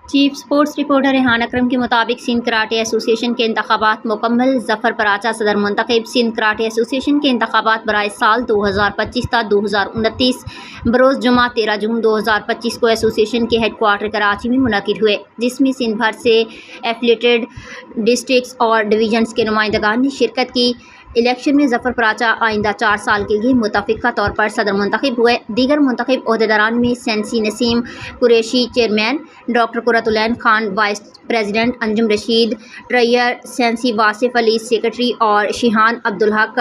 Chief sports reporter Rehan اکرم کے مطابق Sindh karate ایسوسی ایشن کے انتخابات مکمل۔ ظفر پراچا صدر منتخب۔ سندھ کراٹے ایسوسی ایشن کے انتخابات برائے سال 2025 تا 2029 بروز جمعہ 13 جون 2025 کو ایسوسی ایشن کے ہیڈ کوارٹر کراچی میں منعقد ہوئے، جس میں سندھ بھر سے ایفیلیٹڈ ڈسٹرکٹس اور ڈویژنز کے نمائندگان نے شرکت کی۔ الیکشن میں ظفر پراچا آئندہ 4 سال کے لیے متفقہ طور پر صدر منتخب ہوئے۔ دیگر منتخب عہدیداران میں سینسی نسیم قریشی چیئرمین، ڈاکٹر قرۃ العین خان وائس پریزیڈنٹ، انجم رشید ٹریئر، سینسی واصف علی سیکرٹری اور شیحان عبدالحق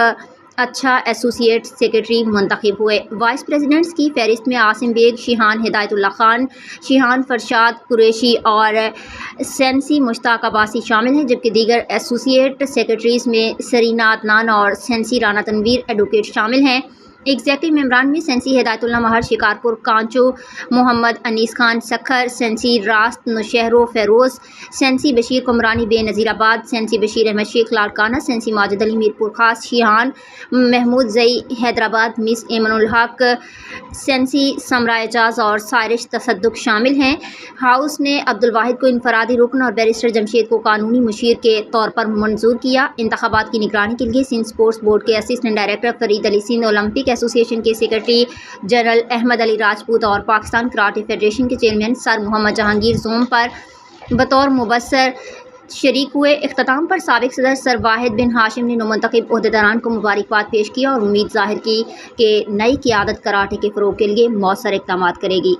اچھا ایسوسیٹ سیکرٹری منتخب ہوئے۔ وائس پریزیڈنٹس کی فہرست میں عاصم بیگ، شیحان ہدایت اللہ خان، شیحان فرشاد قریشی اور سینسی مشتاق عباسی شامل ہیں، جبکہ دیگر ایسوسیٹ سیکرٹریز میں سرینا عدنان اور سینسی رانا تنویر ایڈوکیٹ شامل ہیں۔ ایگزیکٹو ممبران میں سینسی ہدایت اللہ مہر شکارپور کانچو، محمد انیس خان سکھر، سینسی راست نوشہرو فیروز، سینسی بشیر کمرانی بے نظیر آباد، سینسی بشیر احمد شیخ لاڑکانہ، سینسی ماجد علی میرپور خاص، شیحان محمود زئی حیدرآباد، مس ایمن الحق، سینسی سمرا اعجاز اور سائرش تصدق شامل ہیں۔ ہاؤس نے عبدالواحد کو انفرادی رکن اور بیرسٹر جمشید کو قانونی مشیر کے طور پر منظور کیا۔ انتخابات کی نگرانی کے لیے سندھ اسپورٹس بورڈ کے اسسٹنٹ ڈائریکٹر فرید علی سندھ، اولمپک ایسوسی ایشن کے سیکرٹری جنرل احمد علی راجپوت اور پاکستان کراٹے فیڈریشن کے چیئرمین سر محمد جہانگیر زوم پر بطور مبصر شریک ہوئے۔ اختتام پر سابق صدر سر واحد بن ہاشم نے نومنتخب عہدیداران کو مبارکباد پیش کی اور امید ظاہر کی کہ نئی قیادت کراٹے کے فروغ کے لیے مؤثر اقدامات کرے گی۔